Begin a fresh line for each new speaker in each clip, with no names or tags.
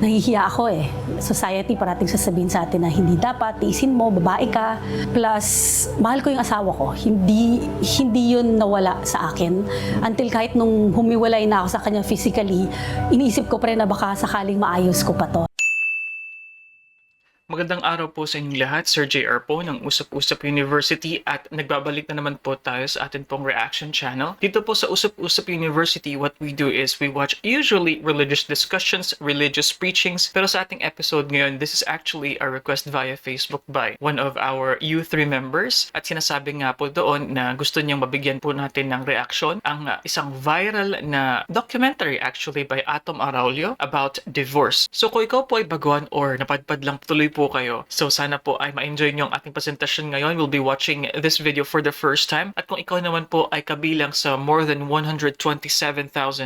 nahihiya ako eh. Society parating sasabihin sa atin na hindi dapat, tiisin mo, babae ka. Plus, mahal ko yung asawa ko. Hindi yun nawala sa akin. Until kahit nung humiwalay na ako sa kanya physically, iniisip ko pa rin na baka sakaling maayos ko pa to.
Magandang araw po sa inyong lahat. Sir JR po ng Usap-Usap University at nagbabalik na naman po tayo sa atin pong reaction channel. Dito po sa Usap-Usap University, what we do is we watch usually religious discussions, religious preachings. Pero sa ating episode ngayon, this is actually a request via Facebook by one of our U3 members. At sinasabi nga po doon na gusto niyang mabigyan po natin ng reaction ang isang viral na documentary actually by Atom Araulio about divorce. So kung ikaw po ay baguhan or napadpad lang tuloy po kayo. So sana po ay ma-enjoy nyo ang ating presentasyon ngayon. We'll be watching this video for the first time. At kung ikaw naman po ay kabilang sa more than 127,000,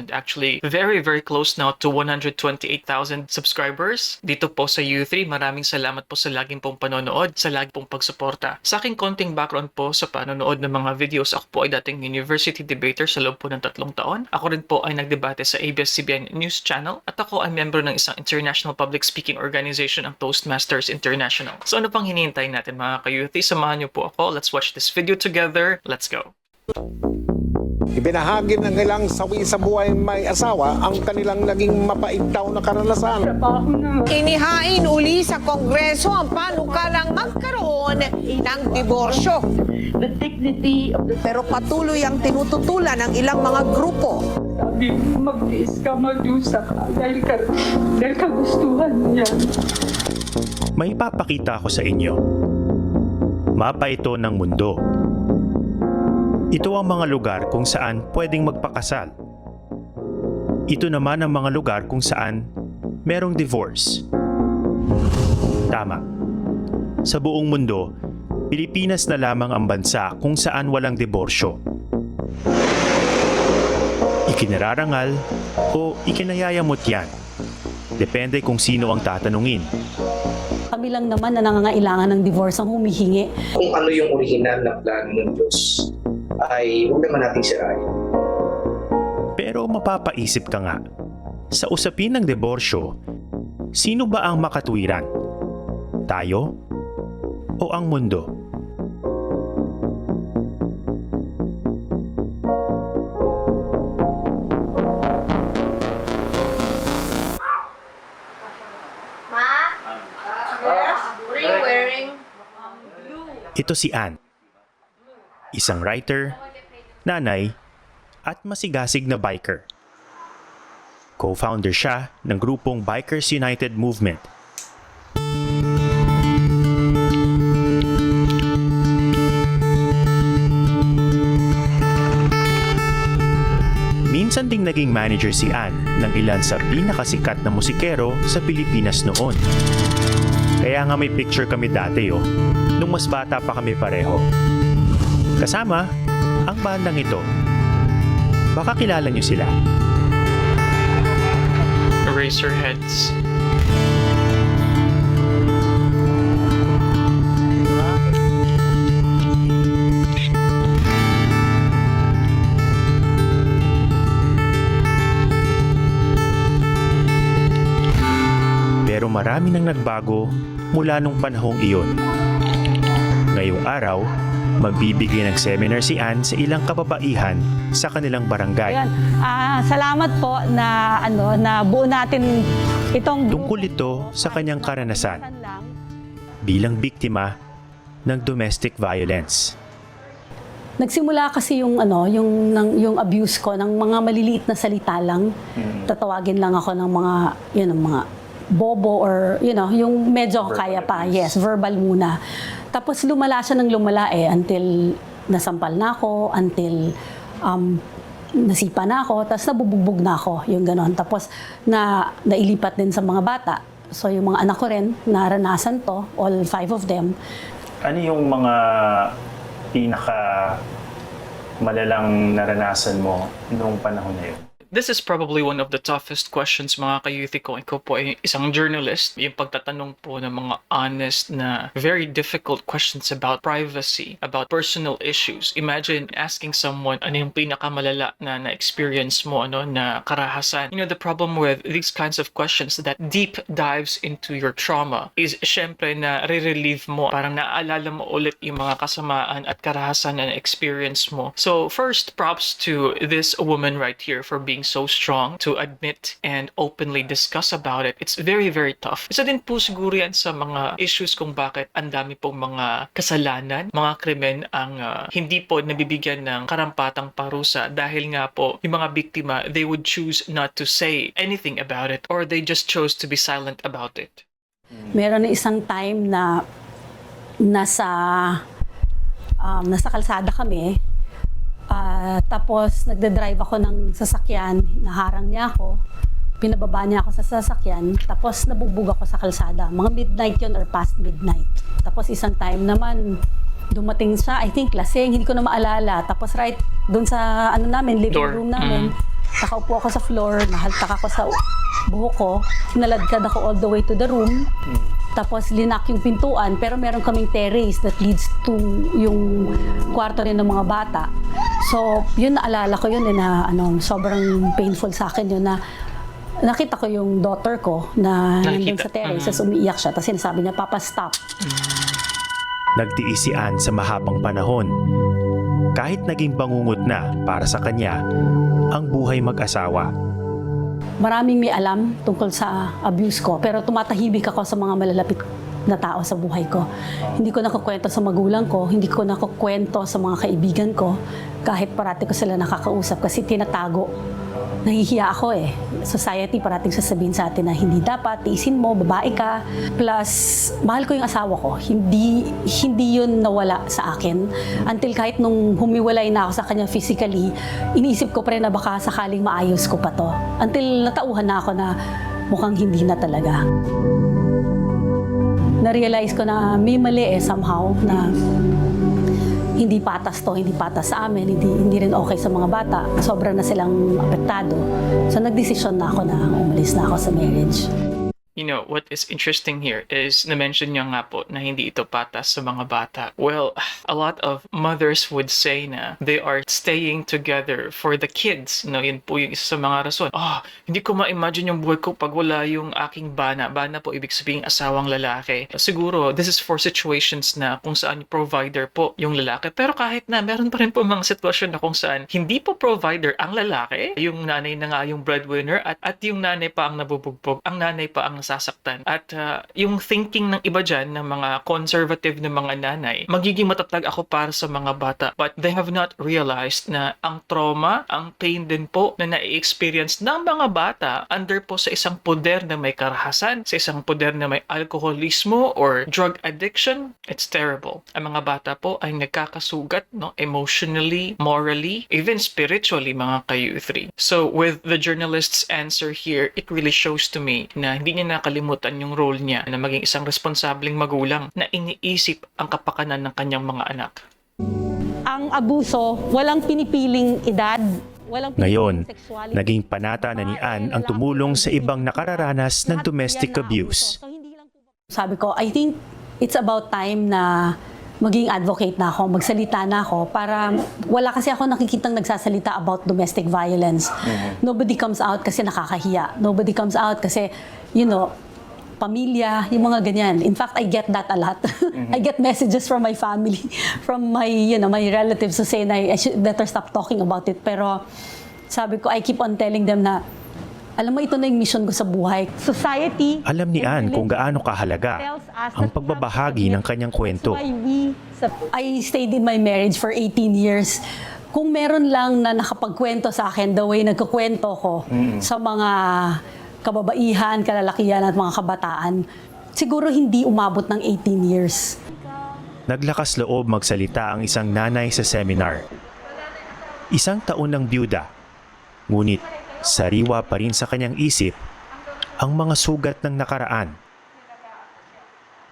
actually very close now to 128,000 subscribers dito po sa U3, maraming salamat po sa laging pong panonood, sa laging pong pagsuporta. Sa aking konting background po sa panonood ng mga videos, ako po ay dating university debater sa loob po ng 3 taon. Ako rin po ay nagdebate sa ABS-CBN News Channel at ako ay member ng isang international public speaking organization, ang Toastmasters International. So ano pang hinihintay natin mga ka-youthi? Samahan niyo po ako. Let's watch this video together. Let's go.
Ibinahagi ng ilang sawi sa buhay may asawa ang kanilang naging mapait daw na karanasan.
Inihain uli sa Kongreso ang panukalang magkaroon ng diborsyo.
The dignity of the
Pero patuloy ang tinututulan ng ilang mga grupo.
sabi, mag-tiis ka, mag-usap ka, dahil kagustuhan niya.
May ipapakita ako sa inyo. Mapa ito ng mundo. Ito ang mga lugar kung saan pwedeng magpakasal. Ito naman ang mga lugar kung saan merong divorce. Tama. Sa buong mundo, Pilipinas na lamang ang bansa kung saan walang diborsyo. Ikinararangal o ikinayayamot yan. Depende kung sino ang tatanungin.
Kami lang naman na nangangailangan ng divorce ang humihingi.
Kung ano yung original na plano ng Diyos, ay huwag naman natin sirain.
Pero mapapaisip ka nga, sa usapin ng diborsyo, sino ba ang makatwiran? Tayo o ang mundo? Ito si Ann, isang writer, nanay, at masigasig na biker. Co-founder siya ng grupong Bikers United Movement. Minsan ding naging manager si Ann ng ilan sa pinakasikat na musikero sa Pilipinas noon. Kaya nga may picture kami dati nung mas bata pa kami pareho. Kasama ang bandang ito. Baka kilala niyo sila.
Eraserheads.
Pero marami nang nagbago mula nung panahong iyon. Ngayong araw, magbibigay ng seminar si Ann sa ilang kababaihan sa kanilang barangay.
Ayan. Salamat po na na buo natin itong
Tungkol ito sa kanyang karanasan bilang biktima ng domestic violence.
Nagsimula kasi yung abuse ko ng mga maliliit na salita lang. Tatawagin lang ako ng mga mga bobo or yung medyo kaya pa. Yes, verbal muna. Tapos lumala siya ng lumala until nasampal na ako, until nasipa na ako, tapos nabubugbog na ako, yung ganon. Tapos nailipat din sa mga bata. So yung mga anak ko rin, naranasan to, all 5 of them.
Ano yung mga pinaka malalang naranasan mo noong panahon na yun?
this is probably one of the toughest questions mga ka-youthie ko. Ikaw po ay isang journalist. Yung pagtatanong po ng mga honest na very difficult questions about privacy, about personal issues. Imagine asking someone ano yung pinakamalala na na-experience mo, ano, na karahasan. You know, the problem with these kinds of questions that deep dives into your trauma is syempre na re-relieve mo. Parang naaalala mo ulit yung mga kasamaan at karahasan na experience mo. So first, props to this woman right here for being so strong to admit and openly discuss about it. It's very, very tough. Isa din po siguro yan sa mga issues kung bakit ang dami pong mga kasalanan, mga krimen ang hindi po nabibigyan ng karampatang parusa dahil nga po yung mga biktima, they would choose not to say anything about it or they just chose to be silent about it.
Meron na isang time na nasa kalsada kami. Tapos nagde-drive ako ng sasakyan, naharang niya ako, pinababa niya ako sa sasakyan, tapos nabubog ako sa kalsada. Mga midnight yun or past midnight. Tapos isang time naman, dumating siya, I think lasing, hindi ko na maalala. Tapos right doon sa living room namin, nakaupo ako sa floor, nahaltak ako sa buhok ko, naladkad ako all the way to the room. Tapos linak yung pintuan, pero meron kaming terrace that leads to yung kwarto rin ng mga bata. So, yun naalala ko yun na sobrang painful sa akin yun na nakita ko yung daughter ko na nandun sa terrace, tapos umiiyak siya, tapos sinasabi niya, Papa, stop.
Nagtiis si Ann sa mahabang panahon. Kahit naging bangungot na para sa kanya ang buhay mag-asawa.
Maraming may alam tungkol sa abuse ko, pero tumatahimik ako sa mga malalapit na tao sa buhay ko. Hindi ko nakukwento sa magulang ko, hindi ko nakukwento sa mga kaibigan ko, kahit parati ko sila nakakausap kasi tinatago. Nahihiya ako eh. Society parating sasabihin sa atin na hindi dapat, tiisin mo, babae ka. Plus, mahal ko yung asawa ko. Hindi yun nawala sa akin. Until kahit nung humiwalay na ako sa kanya physically, iniisip ko pa rin na baka sakaling maayos ko pa to. Until natauhan na ako na mukhang hindi na talaga. Na-realize ko na may mali somehow na hindi patas to, hindi patas sa amin, hindi rin okay sa mga bata. Sobra na silang apektado. So nagdesisyon na ako na umalis na ako sa marriage.
You know, what is interesting here is na-mention niya nga po na hindi ito patas sa mga bata. Well, a lot of mothers would say na they are staying together for the kids. No, yun po yung isa sa mga rason. Hindi ko ma-imagine yung buhay ko pag wala yung aking bana. Bana po, ibig sabihin asawang lalaki. Siguro, this is for situations na kung saan provider po yung lalaki. Pero kahit na, meron pa rin po mga sitwasyon na kung saan hindi po provider ang lalaki. Yung nanay na nga yung breadwinner at yung nanay pa ang nabubugbog. Ang nanay pa ang sasaktan. At yung thinking ng iba dyan, ng mga conservative na mga nanay, magiging matatag ako para sa mga bata. But they have not realized na ang trauma, ang pain din po na na-experience ng mga bata under po sa isang poder na may karahasan, sa isang poder na may alkoholismo or drug addiction, it's terrible. Ang mga bata po ay nagkakasugat, no, emotionally, morally, even spiritually, mga ka-youth3. So with the journalist's answer here, it really shows to me na hindi niya nakalimutan yung role niya na maging isang responsableng magulang na iniisip ang kapakanan ng kanyang mga anak.
Ang abuso, walang pinipiling edad.
Ngayon, naging panata na ni Ann ang tumulong sa ibang nakararanas ng domestic abuse.
Sabi ko, I think it's about time na maging advocate na ako, magsalita na ako para wala kasi ako nakikitang nagsasalita about domestic violence. Nobody comes out kasi nakakahiya. Nobody comes out kasi, pamilya, yung mga ganyan. In fact, I get that a lot. I get messages from my family, from my, my relatives who say na I should better stop talking about it. Pero sabi ko, I keep on telling them na, alam mo, ito na yung mission ko sa buhay. Society.
Alam ni Ann kung gaano kahalaga ang pagbabahagi ng kanyang kwento.
I stayed in my marriage for 18 years. Kung meron lang na nakapagkwento sa akin, the way nagkukwento ko sa mga kababaihan, kalalakihan at mga kabataan, siguro hindi umabot ng 18 years.
Naglakas loob magsalita ang isang nanay sa seminar. Isang taon ng byuda, ngunit sariwa pa rin sa kanyang isip ang mga sugat ng nakaraan.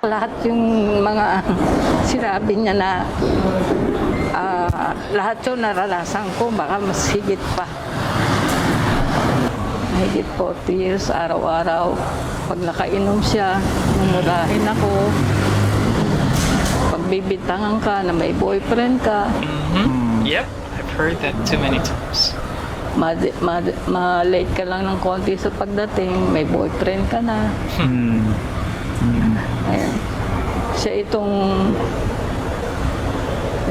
Lahat yung mga sinabi niya na lahat yung naranasan ko, baka mas higit pa. mahigit 40 years, araw-araw. Pag nakainom siya, mumurahin ako. Pag bibitangan ka na may boyfriend ka,
Yep, I've heard that too many times.
ma-late ka lang ng konti sa pagdating, may boyfriend ka na. Ayan. Siya itong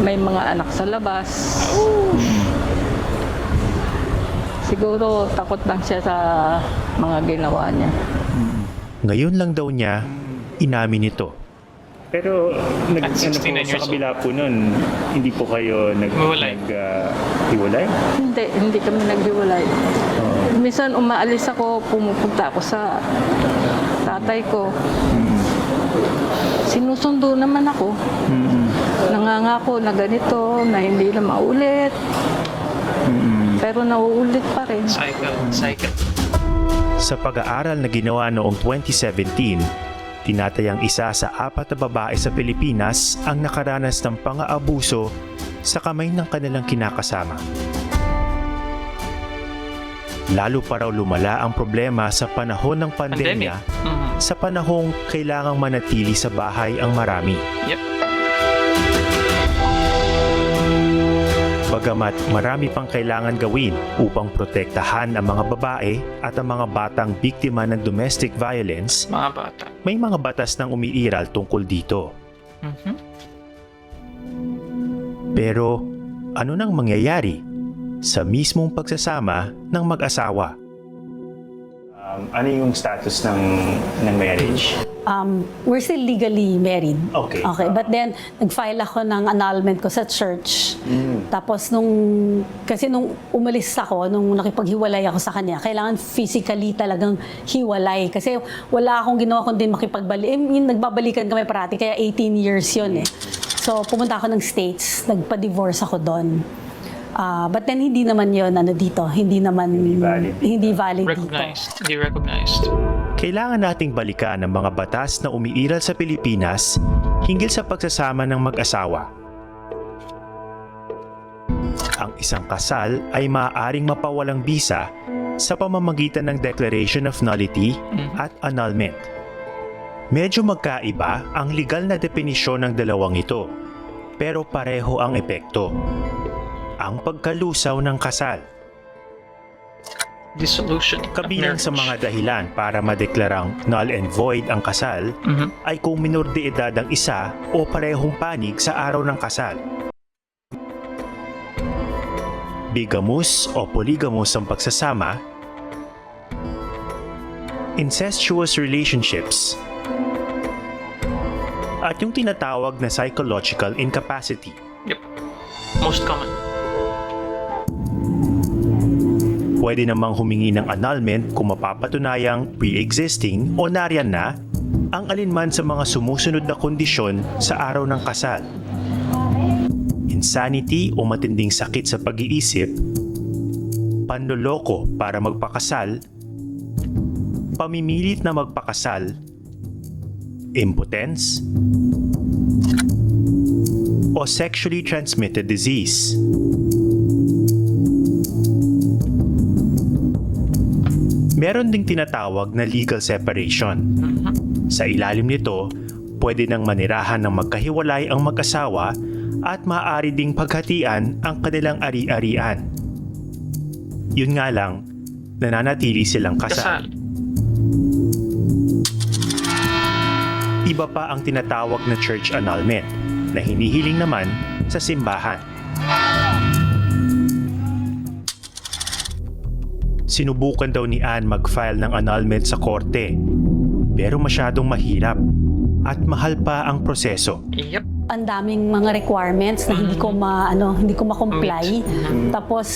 may mga anak sa labas. Siguro takot lang siya sa mga ginawa niya.
Ngayon lang daw niya inamin ito.
Pero
At 69 years
sa kabila po nun, hindi po kayo
Hiwalay.
hiwalay?
Hindi kami naghiwalay. Minsan umaalis ako, pumupunta ako sa tatay ko. Sinusundo naman ako. Nangangako na ganito, na hindi na maulit. Pero nauulit pa rin.
Cycle.
Sa pag-aaral na ginawa noong 2017, tinatayang isa sa 4 na babae sa Pilipinas ang nakaranas ng pang-aabuso sa kamay ng kanilang kinakasama. Lalo pa raw lumala ang problema sa panahon ng pandemya, sa panahong kailangang manatili sa bahay ang marami.
Yep.
Bagamat marami pang kailangan gawin upang protektahan ang mga babae at ang mga batang biktima ng domestic violence,
Mga bata.
may mga batas nang umiiral tungkol dito. Pero ano nang mangyayari sa mismong pagsasama ng mag-asawa?
Ano yung status ng marriage?
We're still legally married.
Okay.
But then, nag-file ako ng annulment ko sa church. Tapos kasi nung umalis ako, nung nakipaghiwalay ako sa kanya, kailangan physically talagang hiwalay. Kasi wala akong ginawa kundi makipagbalik. Nagbabalikan kami parati, kaya 18 years yun eh. So, pumunta ako ng States, nagpa-divorce ako doon. But then, hindi naman yun dito. Hindi valid dito.
Hindi recognized.
Kailangan nating balikan ang mga batas na umiiral sa Pilipinas hinggil sa pagsasama ng mag-asawa. Ang isang kasal ay maaaring mapawalang bisa sa pamamagitan ng Declaration of Nullity at Annulment. Medyo magkaiba ang legal na definisyon ng dalawang ito, pero pareho ang epekto. Ang pagkalusaw ng kasal.
Dissolution.
Kabilang sa mga dahilan para madeklarang null and void ang kasal ay kung minor de edad ang isa o parehong panig sa araw ng kasal. Bigamous o polygamous ang pagsasama, incestuous relationships, at yung tinatawag na psychological incapacity.
Yep. Most common.
Pwede namang humingi ng annulment kung mapapatunayang pre-existing o nariyan na ang alinman sa mga sumusunod na kondisyon sa araw ng kasal. Insanity o matinding sakit sa pag-iisip, panloloko para magpakasal, pamimilit na magpakasal, impotence, o sexually transmitted disease. Meron ding tinatawag na legal separation. Sa ilalim nito, pwede nang manirahan ng magkahiwalay ang mag-asawa at maaari ding paghatian ang kanilang ari-arian. Yun nga lang, nananatili silang kasal. Iba pa ang tinatawag na church annulment na hinihiling naman sa simbahan. Sinubukan daw ni Ann mag-file ng annulment sa korte, pero masyadong mahirap at mahal pa ang proseso.
Yep.
Ang daming mga requirements na hindi ko ma-comply. Tapos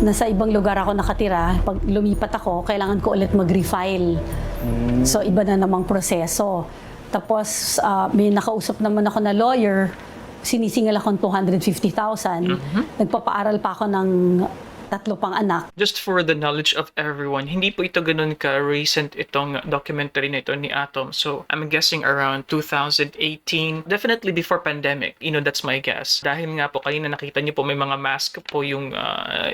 nasa ibang lugar ako nakatira, pag lumipat ako, kailangan ko ulit mag-refile. So iba na namang proseso. Tapos may nakausap naman ako na lawyer, sinisingil akong 250,000. Nagpapaaral pa ako ng 3 pang anak.
Just for the knowledge of everyone, hindi po ito ganun ka-recent itong documentary na ito ni Atom. So, I'm guessing around 2018, definitely before pandemic. That's my guess. Dahil nga po, kanina nakita niyo po may mga mask po yung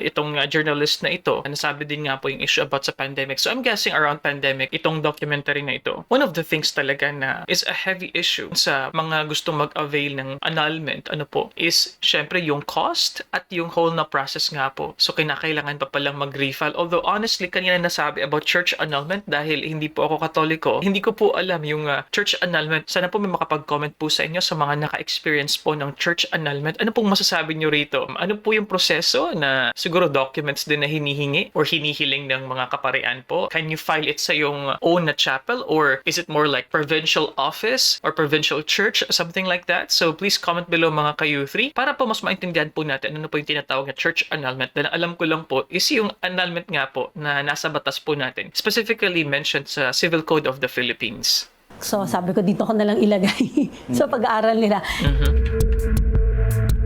itong journalist na ito. Nasabi din nga po yung issue about sa pandemic. So, I'm guessing around pandemic, itong documentary na ito. One of the things talaga na is a heavy issue sa mga gustong mag-avail ng annulment, is syempre yung cost at yung whole na process nga po. So, kinakailangan pa palang mag-refile. Although, honestly, kanina nasabi about church annulment dahil hindi po ako Katoliko, hindi ko po alam yung church annulment. Sana po may makapag-comment po sa inyo sa mga naka-experience po ng church annulment. Ano pong masasabi nyo rito? Ano po yung proseso na siguro documents din na hinihingi or hinihiling ng mga kaparian po? Can you file it sa yung own na chapel or is it more like provincial office or provincial church, something like that? So please comment below mga ka-U3 para po mas maintindihan po natin ano po yung tinatawag na church annulment. Dahil alam ko lang po is yung annulment nga po na nasa batas po natin, specifically mentioned sa Civil Code of the Philippines.
So sabi ko, dito ko na lang ilagay sa pag-aaral nila.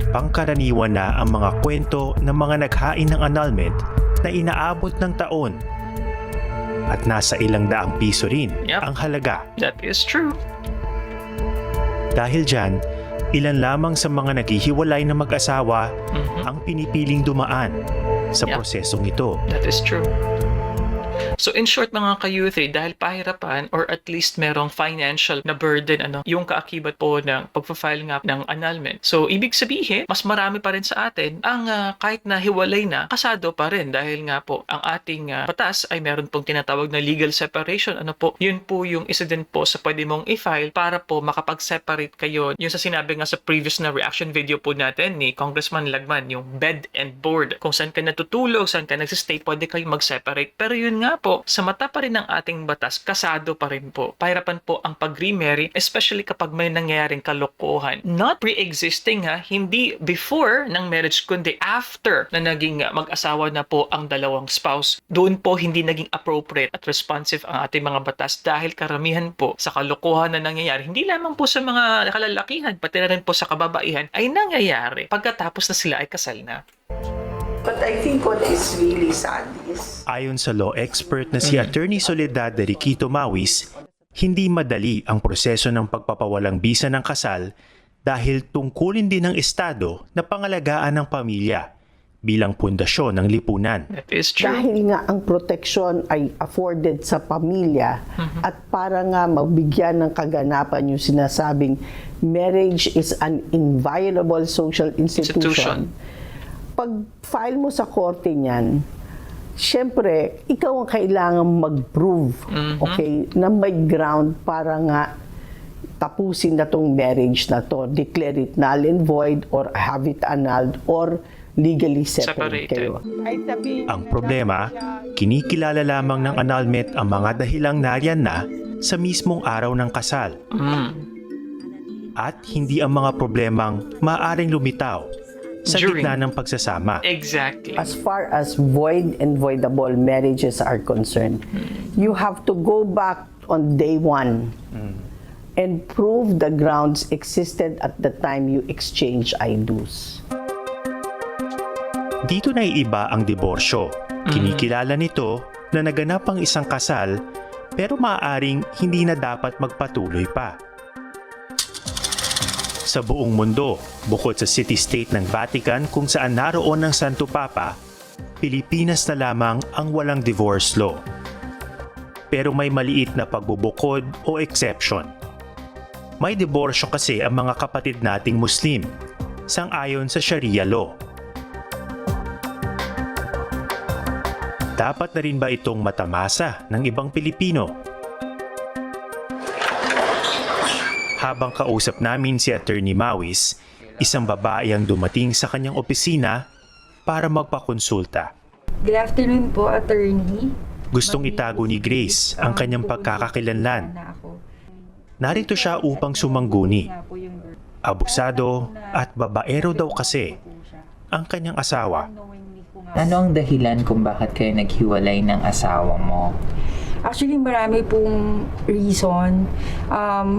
Pangkaraniwan na ang mga kwento ng mga naghain ng annulment na inaabot ng taon at nasa ilang daang piso rin ang halaga.
That is true.
Dahil dyan, ilan lamang sa mga naghihiwalay na mag-asawa ang pinipiling dumaan sa prosesong ito.
That is true. So in short mga ka-U3, dahil pahirapan or at least merong financial na burden yung kaakibat po ng pagpa-file nga ng annulment. So ibig sabihin, mas marami pa rin sa atin ang kahit na hiwalay na, kasado pa rin dahil nga po ang ating batas ay meron pong tinatawag na legal separation. Yun po yung isa din po sa pwede mong i-file para po makapag-separate kayo. Yung sa sinabi nga sa previous na reaction video po natin ni Congressman Lagman, yung bed and board. Kung saan ka natutulog, saan ka nagsistay, pwede kayong mag-separate. Pero yun nga po, sa mata pa rin ng ating batas, kasado pa rin po. Pahirapan po ang pag-remarry, especially kapag may nangyayaring kalokohan. Not pre-existing hindi before ng marriage, kundi after na naging mag-asawa na po ang dalawang spouse. Doon po hindi naging appropriate at responsive ang ating mga batas dahil karamihan po sa kalokohan na nangyayari, hindi lamang po sa mga kalalakihan, pati na rin po sa kababaihan, ay nangyayari pagkatapos na sila ay kasal na.
But I think what is really sad is...
Ayon sa law expert na si Attorney Soledad de Riquito Mawis, hindi madali ang proseso ng pagpapawalang bisa ng kasal dahil tungkulin din ng Estado na pangalagaan ng pamilya bilang pundasyon ng lipunan.
That is true.
Dahil nga ang proteksyon ay afforded sa pamilya at para nga magbigyan ng kaganapan yung sinasabing marriage is an inviolable social institution. Pag-file mo sa korte niyan, syempre, ikaw ang kailangan mag-prove, okay, na may ground para nga tapusin na tong marriage na to, declare it null and void or have it annulled or legally separate kayo.
Ang problema, kinikilala lamang ng annulment ang mga dahilang nariyan na sa mismong araw ng kasal. At hindi ang mga problemang maaaring lumitaw sa gitna ng pagsasama.
Exactly.
As far as void and voidable marriages are concerned, you have to go back on day one and prove the grounds existed at the time you exchange I-do's.
Dito na iiba ang diborsyo. Kinikilala nito na naganap ang isang kasal pero maaaring hindi na dapat magpatuloy pa. Sa buong mundo, bukod sa city-state ng Vatican kung saan naroon ang Santo Papa, Pilipinas na lamang ang walang divorce law. Pero may maliit na pagbubukod o exception. May diborsyo kasi ang mga kapatid nating Muslim, sang-ayon sa Sharia law. Dapat na rin ba itong matamasa ng ibang Pilipino? Habang kausap namin si Attorney Mawis, isang babae ang dumating sa kanyang opisina para magpakonsulta.
Good afternoon po, Attorney.
Gustong itago ni Grace ang kanyang pagkakakilanlan. Narito siya upang sumangguni. Abusado at babaero daw kasi ang kanyang asawa.
Ano ang dahilan kung bakit kayo naghiwalay ng asawa mo?
Actually, marami pong reason.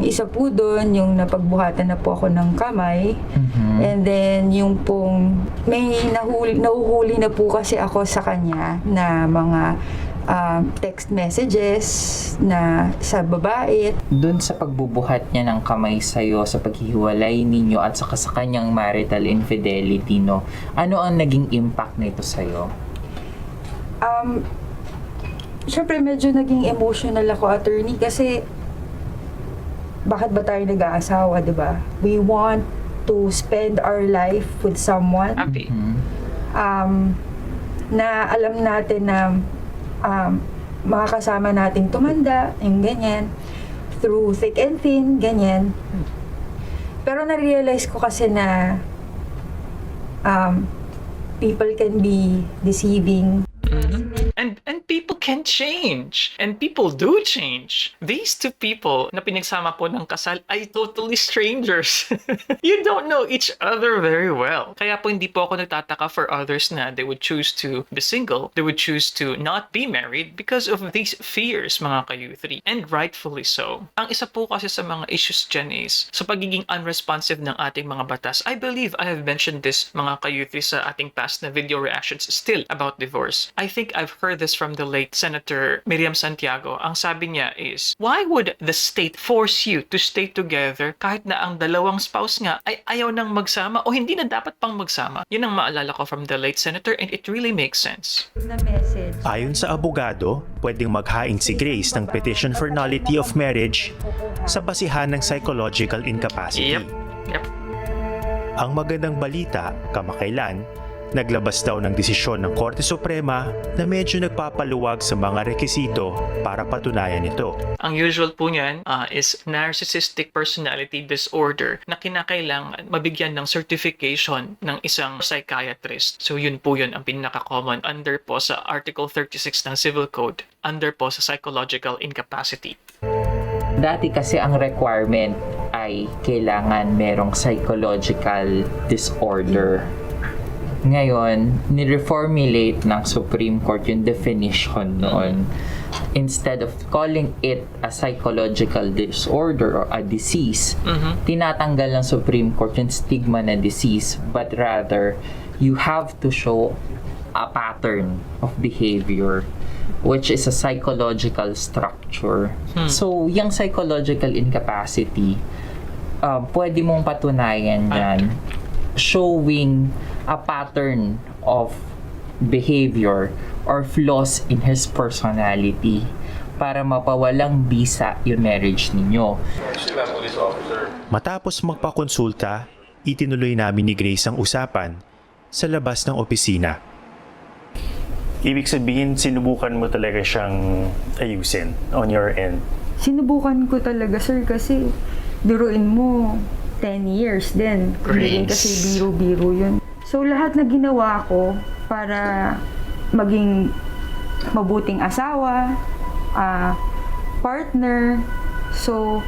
Isa po doon, yung napagbuhatan na po ako ng kamay. And then, yung pong may nahuhuli na po kasi ako sa kanya na mga text messages na sa babae.
Doon sa pagbubuhat niya ng kamay sa'yo, sa paghihiwalay ninyo at saka sa kanyang marital infidelity, no? Ano ang naging impact nito sa'yo?
Siyempre, medyo naging emotional ako, attorney, kasi bakit ba tayo nag-aasawa, di ba? We want to spend our life with someone.
Happy.
Na alam natin na makakasama natin tumanda, yung ganyan, through thick and thin, ganyan. Pero na-realize ko kasi na people can be deceiving.
And people can change. And people do change. These two people na pinagsama po ng kasal ay totally strangers. You don't know each other very well. Kaya po hindi po ako nagtataka for others na they would choose to be single. They would choose to not be married because of these fears, mga ka-U3. And rightfully so. Ang isa po kasi sa mga issues dyan is sa pagiging unresponsive ng ating mga batas. I believe I have mentioned this, mga ka-U3, sa ating past na video reactions still about divorce. I think I've heard this from the late Senator Miriam Santiago. Ang sabi niya is, why would the state force you to stay together kahit na ang dalawang spouse nga ay ayaw nang magsama o hindi na dapat pang magsama? Yun ang maalala ko from the late Senator, and it really makes sense.
Na message.
Ayon sa abogado, pwedeng maghain si Grace ng petition for nullity of marriage sa basihan ng psychological incapacity.
Yep.
Ang magandang balita, kamakailan, naglabas daw ng desisyon ng Korte Suprema na medyo nagpapaluwag sa mga rekisito para patunayan ito.
Ang usual po niyan is narcissistic personality disorder na kinakailangan mabigyan ng certification ng isang psychiatrist. So yun po yun ang pinaka-common under po sa Article 36 ng Civil Code, under po sa psychological incapacity.
Dati kasi ang requirement ay kailangan merong psychological disorder. Ngayon, ni-reformulate ng Supreme Court yung definition noon. Instead of calling it a psychological disorder or a disease, tinatanggal ng Supreme Court yung stigma na disease, but rather, you have to show a pattern of behavior, which is a psychological structure. So, yung psychological incapacity, pwede mong patunayan yan showing a pattern of behavior or flaws in his personality para mapawalang bisa yung marriage ninyo.
Matapos magpakonsulta, itinuloy namin ni Grace ang usapan sa labas ng opisina.
Ibig sabihin, sinubukan mo talaga siyang ayusin on your end?
Sinubukan ko talaga, sir, kasi biruin mo 10 years din. Hindi rin kasi biro-biro yun. So, lahat na ginawa ko para maging mabuting asawa, partner. So,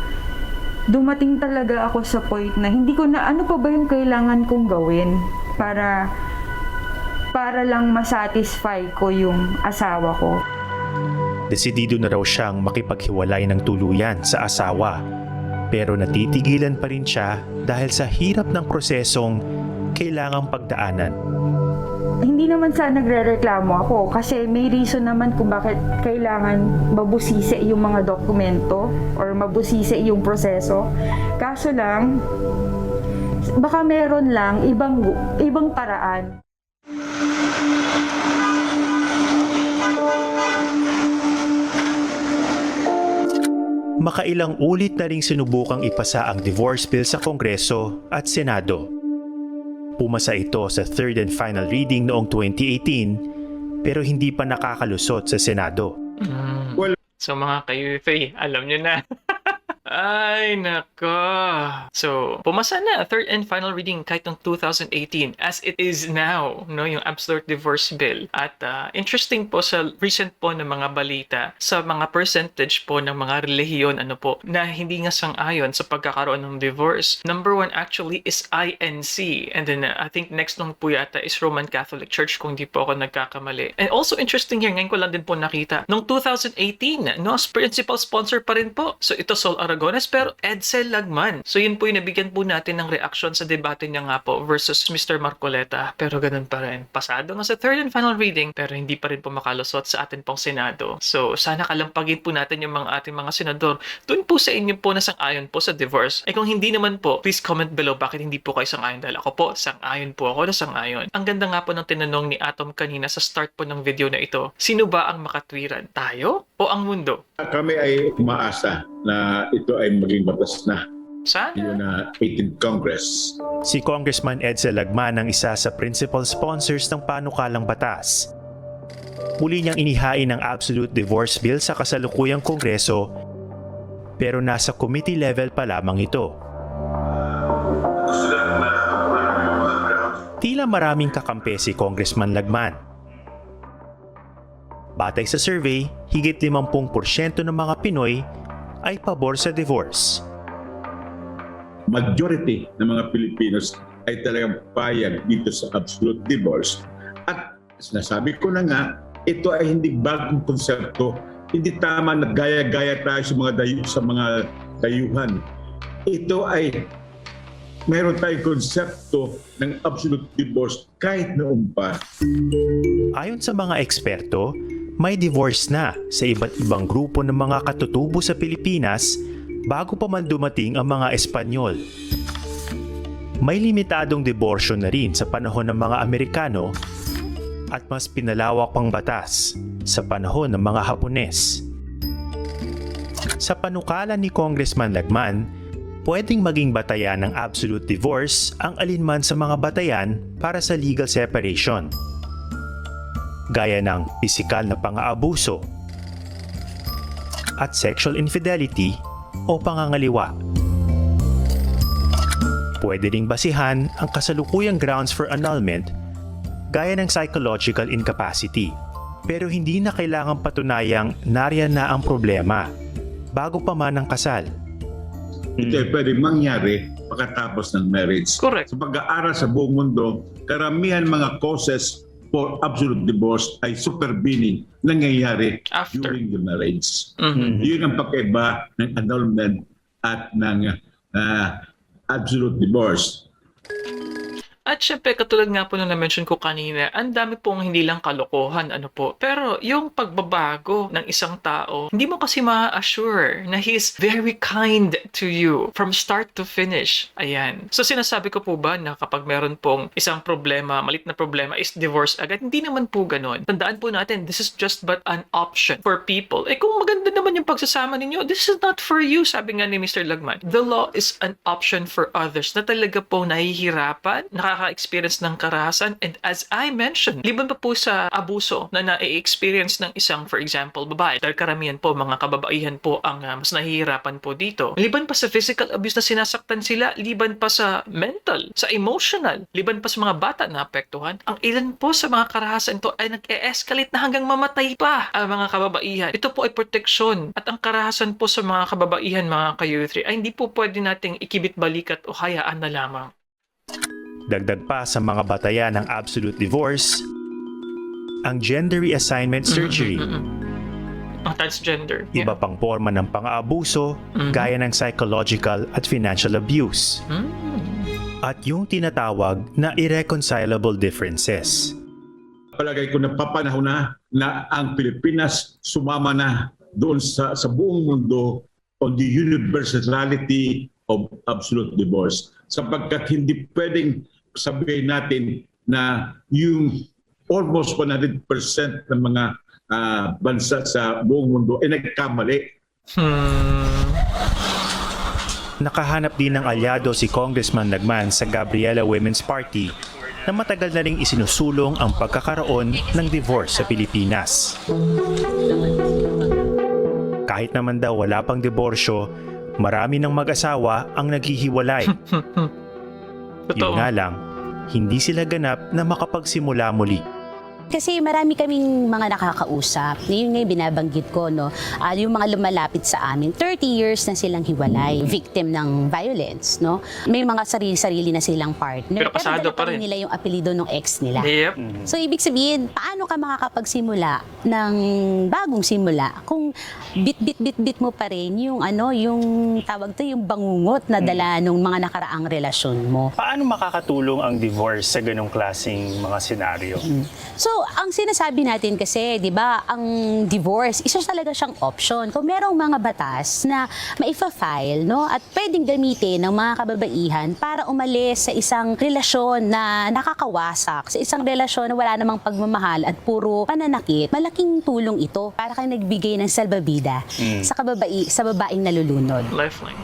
dumating talaga ako sa point na hindi ko na ano pa ba yung kailangan kong gawin para lang masatisfy ko yung asawa ko.
Desidido na raw siyang makipaghiwalay ng tuluyan sa asawa. Pero natitigilan pa rin siya dahil sa hirap ng prosesong kailangang pagdaanan.
Hindi naman sa nagrereklamo ako kasi may reason naman kung bakit kailangan mabusisi yung mga dokumento or mabusisi yung proseso. Kaso lang, baka meron lang ibang paraan.
Makailang ulit na ring sinubukang ipasa ang divorce bill sa Kongreso at Senado. Pumasa ito sa third and final reading noong 2018 pero hindi pa nakakalusot sa Senado.
So mga ka-U3, alam nyo na. Ay, nako. So, pumasa na, third and final reading kahit ng 2018 as it is now, no, yung Absolute Divorce Bill. At interesting po sa recent po ng mga balita, sa mga percentage po ng mga relihiyon, ano po, na hindi nga sang-ayon sa pagkakaroon ng divorce. Number 1 actually is INC. And then, I think next nung po yata is Roman Catholic Church, kung di po ako nagkakamali. And also interesting here, ngayon ko lang din po nakita, noong 2018, no, principal sponsor pa rin po. So, ito Sol Aragones, pero Edsel Lagman. So, yun po yung nabigyan po natin ng reaksyon sa debate niya nga po versus Mr. Marcoleta. Pero ganun pa rin. Pasado nga sa third and final reading, pero hindi pa rin po makalusot sa atin pong Senado. So, sana kalampagin po natin yung mga ating mga senador. Doon po sa inyo po na sang-ayon po sa divorce. Kung hindi naman po, please comment below bakit hindi po kayo sang-ayon. Dahil ako po, sang-ayon po ako na sang-ayon. Ang ganda nga po ng tinanong ni Atom kanina sa start po ng video na ito. Sino ba ang makatwiran? Tayo o ang mundo?
Kami ay umaasa na ito ay maging batas na.
Sana.
Yun na 18th Congress.
Si Congressman Edsel Lagman ang isa sa principal sponsors ng panukalang batas. Muli niyang inihain ang Absolute Divorce Bill sa kasalukuyang Kongreso, pero nasa committee level pa lamang ito. Tila maraming kakampi si Congressman Lagman. Batay sa survey, higit 50% ng mga Pinoy ay pabor sa divorce.
Majority ng mga Pilipinos ay talagang payag dito sa absolute divorce. At sinasabi ko na nga, ito ay hindi bagong konsepto. Hindi tama na gaya-gaya tayo sa mga dayuhan. Ito ay meron tayong konsepto ng absolute divorce kahit noon pa.
Ayon sa mga eksperto, may divorce na sa iba't ibang grupo ng mga katutubo sa Pilipinas bago pa man dumating ang mga Espanyol. May limitadong diborsyo na rin sa panahon ng mga Amerikano at mas pinalawak pang batas sa panahon ng mga Hapones. Sa panukala ni Congressman Lagman, pwedeng maging batayan ng absolute divorce ang alinman sa mga batayan para sa legal separation, gaya ng pisikal na pang-aabuso at sexual infidelity o pangangaliwa. Pwede ring basihan ang kasalukuyang grounds for annulment gaya ng psychological incapacity, pero hindi na kailangang patunayang nariyan na ang problema bago pa man ang kasal.
Ito ay pwede mangyari pagkatapos ng marriage.
Correct.
Sa pag-aaral sa buong mundo, karamihan mga causes for absolute divorce ay supervening nangyayari
After.
during the marriage.
Mhm.
Yun ang pagkaiba ng annulment at ng absolute divorce.
At syempre, katulad nga po na na-mention ko kanina, ang dami pong hindi lang kalokohan, ano po. Pero yung pagbabago ng isang tao, hindi mo kasi ma-assure na he's very kind to you from start to finish. Ayan. So sinasabi ko po ba na kapag meron pong isang problema, malit na problema, is divorce agad? Hindi naman po ganun. Tandaan po natin, this is just but an option for people. Eh kung maganda naman yung pagsasama ninyo, this is not for you, sabi nga ni Mr. Lagman. The law is an option for others na talaga po nahihirapan, nakaka-experience ng karahasan, and as I mentioned, liban pa po sa abuso na na-experience ng isang, for example, babae, dahil karamihan po mga kababaihan po ang mas nahihirapan po dito. Liban pa sa physical abuse na sinasaktan sila, liban pa sa mental, sa emotional, liban pa sa mga bata na apektuhan, ang ilan po sa mga karahasan ito ay nag-e-escalate na hanggang mamatay pa ang mga kababaihan. Ito po ay proteksyon, at ang karahasan po sa mga kababaihan, mga ka-youth, ay hindi po pwede nating ikibit-balikat o hayaan na lamang.
Dagdag pa sa mga batayan ng absolute divorce, ang gender reassignment surgery,
Ang transgender.
iba pang forma ng pang-aabuso, gaya ng psychological at financial abuse, at yung tinatawag na irreconcilable differences.
Palagay ko na papanahon na ang Pilipinas sumama na doon sa buong mundo on the universality of absolute divorce. Sapagkat hindi pwedeng sabihin natin na yung almost 100% ng mga bansa sa buong mundo ay nagkamali.
Nakahanap din ng alyado si Congressman Lagman sa Gabriela Women's Party na matagal na ring isinusulong ang pagkakaroon ng divorce sa Pilipinas. Kahit naman daw wala pang diborsyo, Marami ng mag-asawa ang naghihiwalay. Yun
Totoo.
nga lang, hindi sila ganap na makapagsimula muli.
Kasi marami kaming mga nakakausap. Yun nga yung binabanggit ko, no? Yung mga lumalapit sa amin, 30 years na silang hiwalay, victim ng violence, no? May mga sarili-sarili na silang partner.
Pero kasado
dala
pa rin.
nila yung apelido ng ex nila.
Yep.
So, ibig sabihin, paano ka makakapagsimula ng bagong simula kung bit mo pa rin yung yung tawag to, yung bangungot na dala ng mga nakaraang relasyon mo.
Paano makakatulong ang divorce sa ganong klaseng mga senaryo?
So, ang sinasabi natin kasi, di ba, ang divorce, isa talaga siyang option. Kung merong mga batas na maifa-file, no, at pwedeng gamitin ng mga kababaihan para umalis sa isang relasyon na nakakawasak, sa isang relasyon na wala namang pagmamahal at puro pananakit, malaking tulong ito para kang nagbigay ng salbabida sa babaeng nalulunod.
Lifeline.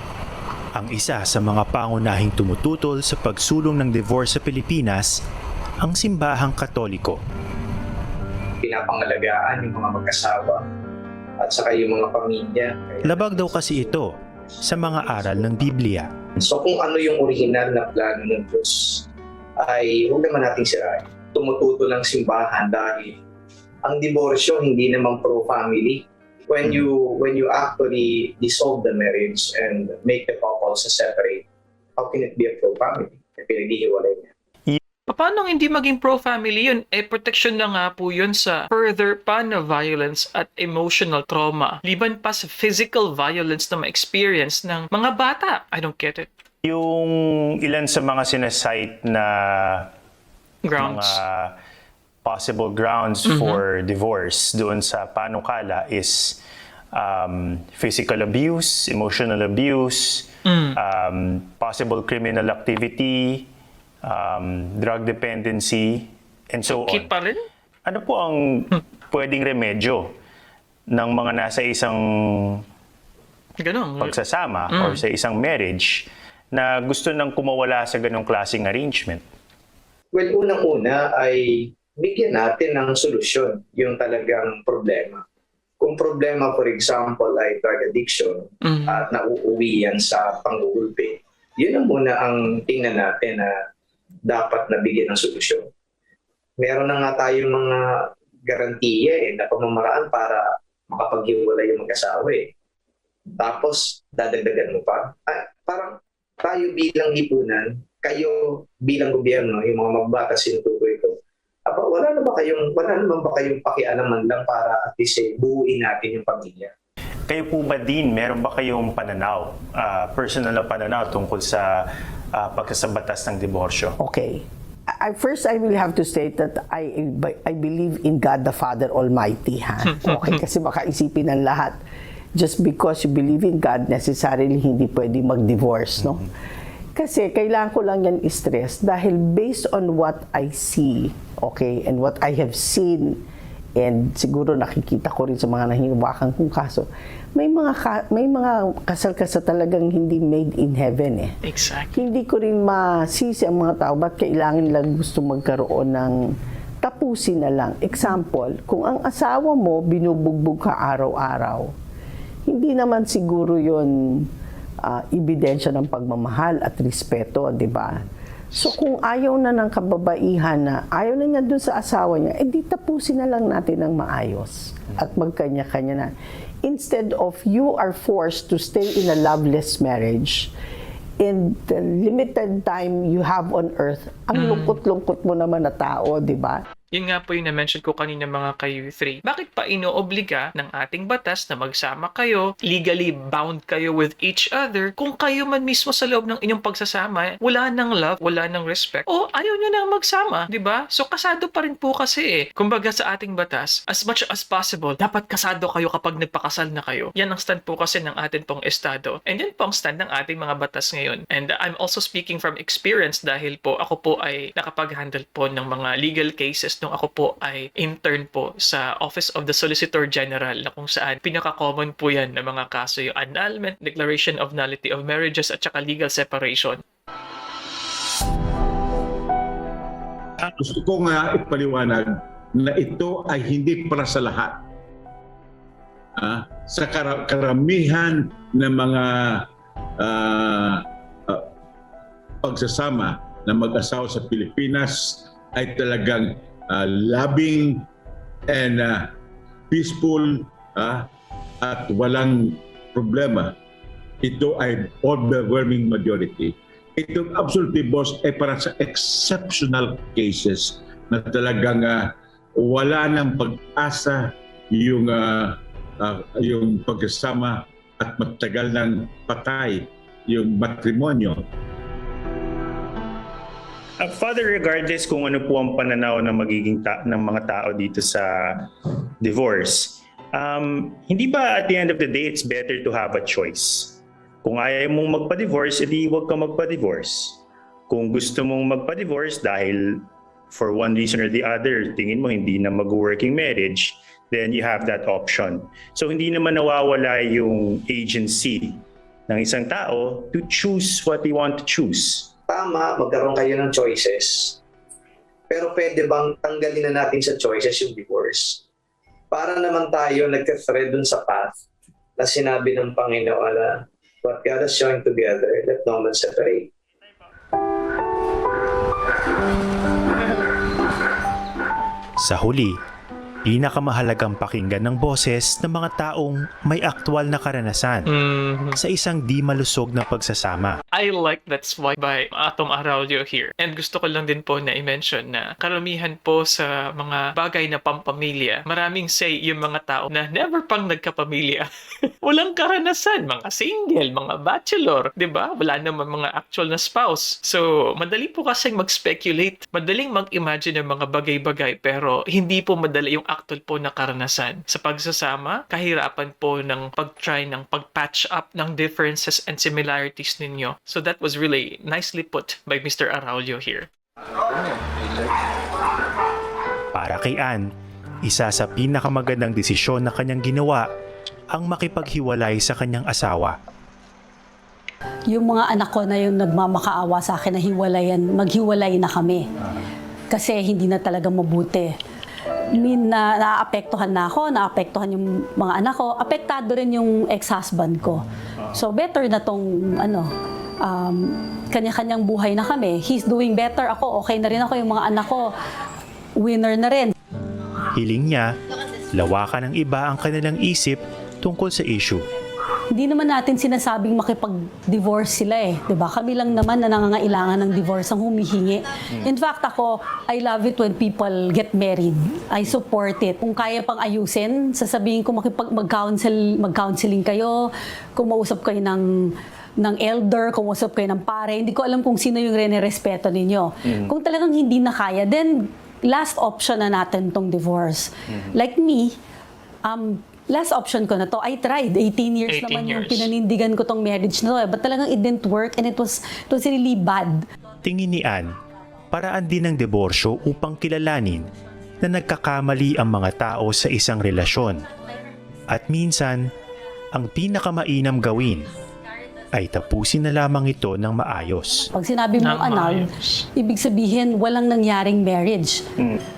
Ang isa sa mga pangunahing tumututol sa pagsulong ng divorce sa Pilipinas, ang simbahang Katoliko.
Pinapangalagaan yung mga mag-asawa at saka yung mga pamilya.
Labag daw kasi ito sa mga aral ng Biblia.
So kung ano yung original na plano ng Diyos, ay huwag naman nating sirain. Tumututo ng simbahan dahil ang diborsyo hindi naman pro-family. When you actually dissolve the marriage and make the couples separate, how can it be a pro-family? Pinaghihiwalay niya.
Paano hindi maging pro-family yun? Protection na nga po yun sa further pa na violence at emotional trauma. Liban pa sa physical violence na ma-experience ng mga bata. I don't get it.
Yung ilan sa mga sinasite na
Grounds.
mga possible grounds for divorce doon sa panukala is physical abuse, emotional abuse, possible criminal activity, drug dependency, and so on.
Pa rin?
Ano po ang pwedeng remedyo ng mga nasa isang pagsasama or sa isang marriage na gusto nang kumawala sa ganong klaseng arrangement?
Well, unang-una ay bigyan natin ng solusyon yung talagang problema. Kung problema, for example, ay drug addiction at nauuwi yan sa panggugulpi, yun ang muna ang tingnan natin na dapat nabigyan ng solusyon. Meron na nga tayong mga garantiya na pamamaraan para makapaghiwalay yung mag-asawa Tapos, dadagdagan mo pa. Parang tayo bilang lipunan, kayo bilang gobyerno, yung mga magbatas sinutukoy ko, wala naman ba kayong pakialaman lang para at least buuin natin yung pamilya?
Kayo po ba din, meron ba kayong pananaw, personal na pananaw tungkol sa pagsasabatas ng diborsyo?
Okay. First, I will have to state that I believe in God the Father Almighty. Okay, kasi baka isipin ng lahat, just because you believe in God, necessarily hindi pwede mag-divorce, no? Kasi kailangan ko lang yan i-stress dahil based on what I see, okay, and what I have seen, and siguro nakikita ko rin sa mga nahiwakan kong kaso, may mga kasal-kasal talagang hindi made in heaven
Exactly.
Hindi ko rin masisi ang mga tao ba't kailangan lang gusto magkaroon ng tapusin na lang. Example, kung ang asawa mo binubugbog ka araw-araw, hindi naman siguro yun ebidensya ng pagmamahal at respeto, di ba? So kung ayaw na ng kababaihan na, ayaw na niya dun sa asawa niya, di tapusin na lang natin ng maayos at magkanya-kanya na. Instead of you are forced to stay in a loveless marriage, in the limited time you have on earth, ang lungkot-lungkot mo naman na tao, di ba?
Yun nga po yung na-mention ko kanina mga ka-U3. Bakit pa inoobliga ng ating batas na magsama kayo, legally bound kayo with each other, kung kayo man mismo sa loob ng inyong pagsasama, wala nang love, wala nang respect, o ayaw nyo nang magsama, di ba? So kasado pa rin po kasi Kumbaga sa ating batas, as much as possible, dapat kasado kayo kapag nagpakasal na kayo. Yan ang stand po kasi ng atin pong estado. And yan po ang stand ng ating mga batas ngayon. And I'm also speaking from experience dahil po ako po ay nakapag-handle po ng mga legal cases nung ako po ay intern po sa Office of the Solicitor General na kung saan pinaka-common po yan ng mga kaso yung annulment, declaration of nullity of marriages at saka legal separation.
Gusto ko nga ipaliwanag na ito ay hindi para sa lahat. Sa karamihan ng mga pagsasama ng mag-asawa sa Pilipinas ay talagang loving and peaceful at walang problema. Ito ay overwhelming majority. Itong absolute divorce ay para sa exceptional cases na talagang wala ng pag-asa yung pagkasama at matagal ng patay yung matrimonyo.
Father, regardless kung ano po ang pananaw na magiging ng mga tao dito sa divorce, hindi ba at the end of the day, it's better to have a choice? Kung ayaw mong magpa-divorce, edi huwag ka magpa-divorce. Kung gusto mong magpa-divorce dahil for one reason or the other, tingin mo hindi na mag-working marriage, then you have that option. So hindi naman nawawala yung agency ng isang tao to choose what they want to choose.
Tama, magkaroon kayo ng choices. Pero pwede bang tanggalin na natin sa choices yung divorce? Para naman tayo nagka-thread dun sa path na sinabi ng Panginoon na what God has joined together, let no man separate.
Sa huli, pinakamahalagang pakinggan ng boses ng mga taong may aktwal na karanasan sa isang di malusog na pagsasama.
I like that swipe by Atom Araulio here. And gusto ko lang din po na i-mention na karamihan po sa mga bagay na pampamilya, maraming say yung mga tao na never pang nagkapamilya. Walang karanasan, mga single, mga bachelor, 'di ba? Wala naman mga actual na spouse. So, madali po kasing mag-speculate, madaling mag-imagine ng mga bagay-bagay, pero hindi po madali yung actual po na karanasan. Sa pagsasama, kahirapan po ng pag-try ng pag-patch up ng differences and similarities ninyo. So that was really nicely put by Mr. Araulio here.
Para kay Ann, isa sa pinakamagandang desisyon na kanyang ginawa ang makipaghiwalay sa kanyang asawa.
Yung mga anak ko na yung nagmamakaawa sa akin na maghiwalay na kami. Kasi hindi na talaga mabuti. Naapektuhan na ako, naapektuhan yung mga anak ko, apektado rin yung ex-husband ko. So better na tong kanya-kanyang buhay na kami. He's doing better, ako okay na rin ako, yung mga anak ko winner na rin.
Hiling niya, lawakan ng iba ang kanilang isip tungkol sa issue.
Hindi naman natin sinasabing makipag-divorce sila eh. 'Di ba? Kami lang naman na nangangailangan ng divorce ang humihingi. In fact, ako, I love it when people get married. I support it. Kung kaya pang ayusin, sasabihin ko mag-counseling kayo, kung mausap kayo ng elder, kung mausap kayo ng pare. Hindi ko alam kung sino yung rene-respeto ninyo. Kung talagang hindi na kaya, then last option na natin tong divorce. Like me, last option ko na to. I tried. 18 years naman yung pinanindigan ko tong marriage na to. But talagang it didn't work and it was really bad.
Tingin ni Ann, paraan din ng diborsyo upang kilalanin na nagkakamali ang mga tao sa isang relasyon. At minsan, ang pinakamainam gawin ay tapusin na lamang ito ng maayos.
Pag sinabi mong annul, ibig sabihin walang nangyaring marriage.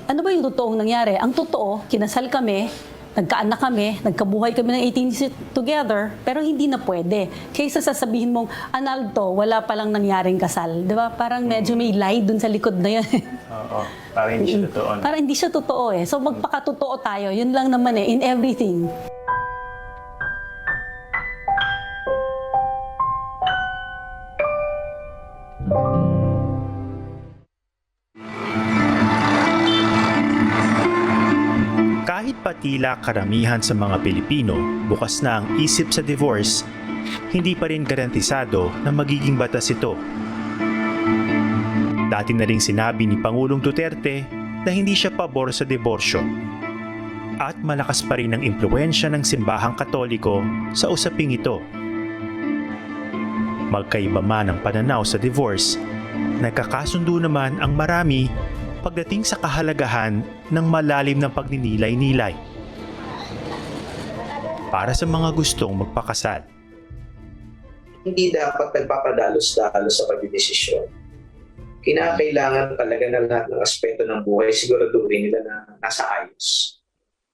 Ano ba yung totoong nangyari? Ang totoo, kinasal kami, nagkaanak kami, nagkabuhay kami ng 18 years together, pero hindi na pwede. Kaysa sasabihin mong, anal to, wala palang nangyaring kasal. Di ba? Parang medyo may lie dun sa likod na yun.
Oo, parang hindi siya totoo.
Parang hindi siya totoo eh. So magpakatotoo tayo, yun lang naman eh, in everything.
Kahit pa tila karamihan sa mga Pilipino bukas na ang isip sa divorce, hindi pa rin garantisado na magiging batas ito. Dati na ring sinabi ni Pangulong Duterte na hindi siya pabor sa diborsyo. At malakas pa rin ang impluwensya ng simbahang Katoliko sa usaping ito. Magkaiba man ang pananaw sa divorce, nagkakasundo naman ang marami pagdating sa kahalagahan ng malalim na pagninilay-nilay para sa mga gustong magpakasal.
Hindi dapat nagpapadalos-dalos sa pagdidesisyon. Kinakailangan talaga na lahat ng aspeto ng buhay siguraduhin nila na nasa ayos.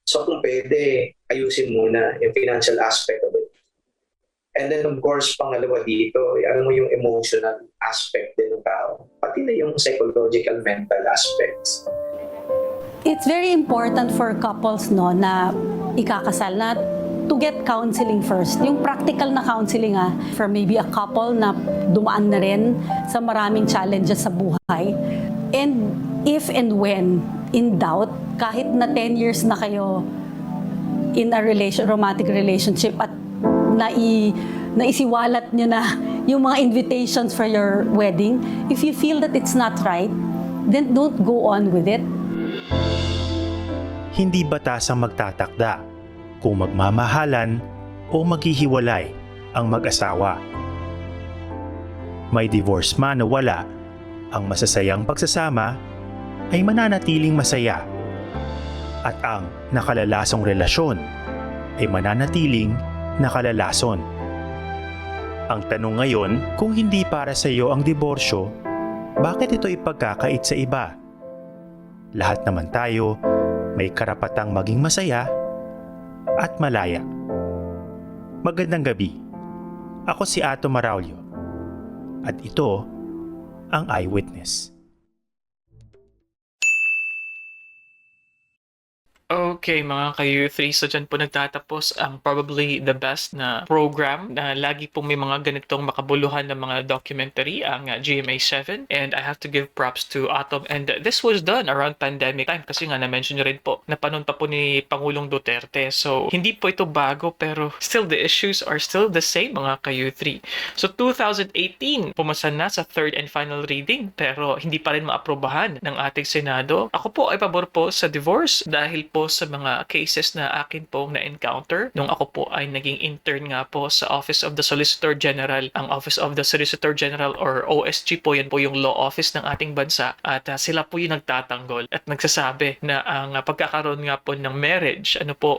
So kung pwede, ayusin muna yung financial aspect of it. And then of course, pangalawa dito, alam mo yung emotional aspect din ng tao. Pati na yung psychological, mental aspects.
It's very important for couples na ikakasal na to get counseling first. Yung practical na counseling for maybe a couple na dumaan na rin sa maraming challenges sa buhay. And if and when in doubt, kahit na 10 years na kayo in a romantic relationship at naisiwalat nyo na yung mga invitations for your wedding, if you feel that it's not right, then don't go on with it.
Hindi batasang magtatakda kung magmamahalan o maghihiwalay ang mag-asawa. May divorce man o wala, ang masasayang pagsasama ay mananatiling masaya at ang nakalalasong relasyon ay mananatiling nakalalason. Ang tanong ngayon, kung hindi para sa iyo ang diborsyo, bakit ito ipagkakait sa iba? Lahat naman tayo may karapatang maging masaya at malaya. Magandang gabi. Ako si Ato Maraulio at ito ang Eyewitness.
Okay, mga ka-U3, so dyan po nagtatapos ang probably the best na program na lagi pong may mga ganitong makabuluhan na mga documentary, ang GMA7. And I have to give props to Atom. And this was done around pandemic time kasi nga na-mention nyo rin po na panahon pa po ni Pangulong Duterte. So, hindi po ito bago pero still the issues are still the same, mga ka-U3. So, 2018, pumasa na sa third and final reading pero hindi pa rin maaprobahan ng ating Senado. Ako po ay pabor po sa divorce dahil po sa mga cases na akin pong na-encounter nung ako po ay naging intern nga po sa Office of the Solicitor General. Ang Office of the Solicitor General or OSG po, yan po yung law office ng ating bansa at sila po yung nagtatanggol at nagsasabi na ang pagkakaroon nga po ng marriage,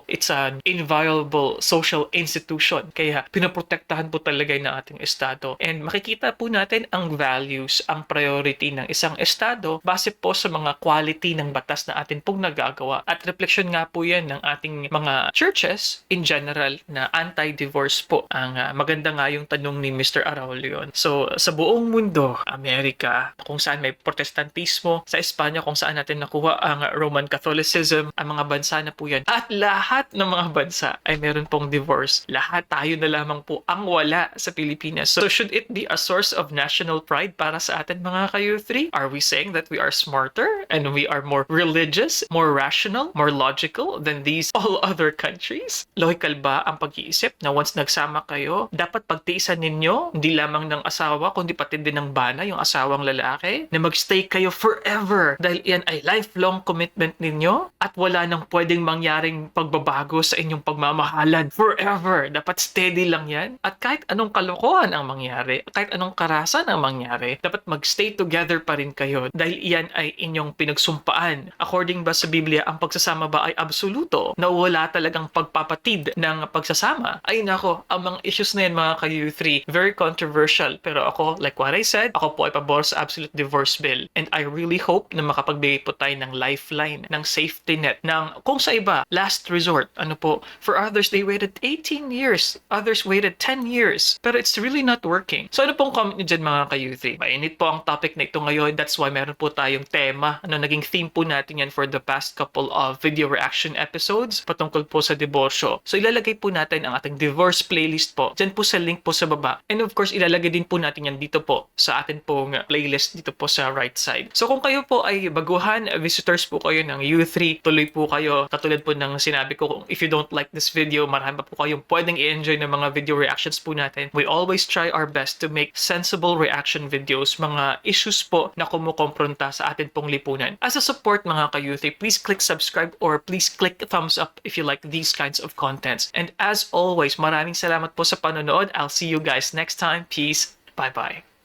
it's an inviolable social institution. Kaya pinoprotektahan po talaga ng ating estado. And makikita po natin ang values, ang priority ng isang estado base po sa mga quality ng batas na atin pong nagagawa at reflection nga po yan ng ating mga churches in general na anti-divorce po. Ang maganda nga yung tanong ni Mr. Araulio. So, sa buong mundo, Amerika, kung saan may protestantismo, sa Espanya kung saan natin nakuha ang Roman Catholicism, ang mga bansa na po yan. At lahat ng mga bansa ay meron pong divorce. Lahat tayo na lamang po ang wala sa Pilipinas. So, should it be a source of national pride para sa atin mga ka-U3? Are we saying that we are smarter and we are more religious, more rational, more logical than these all other countries? Logical ba ang pag-iisip na once nagsama kayo, dapat pagtiisan ninyo, hindi lamang ng asawa, kundi pati din ng bana, yung asawang lalaki, na magstay kayo forever dahil yan ay lifelong commitment ninyo at wala nang pwedeng mangyaring pagbabago sa inyong pagmamahalan forever. Dapat steady lang yan at kahit anong kalokohan ang mangyari, kahit anong karasan ang mangyari, dapat magstay together pa rin kayo dahil iyan ay inyong pinagsumpaan. According ba sa Biblia, ang pagsasama ba ay absoluto na wala talagang pagpapatid ng pagsasama? Ay nako, ang mga issues na yan mga ka-U3, very controversial. Pero ako, like what I said, ako po ay pabor sa absolute divorce bill. And I really hope na makapagbigay po tayo ng lifeline, ng safety net, ng kung sa iba, last resort. For others, they waited 18 years. Others waited 10 years. Pero it's really not working. So ano pong comment niyo dyan mga ka-U3? Mainit po ang topic na ito ngayon. That's why meron po tayong tema. Naging theme po natin yan for the past couple of video reaction episodes patungkol po sa diborsyo. So ilalagay po natin ang ating divorce playlist po. Diyan po sa link po sa baba. And of course, ilalagay din po natin yan dito po sa atin pong playlist dito po sa right side. So kung kayo po ay baguhan, visitors po kayo ng U3, tuloy po kayo. Katulad po ng sinabi ko, if you don't like this video, marami pa po kayong pwedeng i-enjoy ng mga video reactions po natin. We always try our best to make sensible reaction videos, mga issues po na kumukompronta sa atin pong lipunan. As a support mga ka-U3, please click subscribe or please click thumbs up if you like these kinds of contents. And as always, maraming salamat po sa panonood. I'll see you guys next time. Peace. Bye-bye.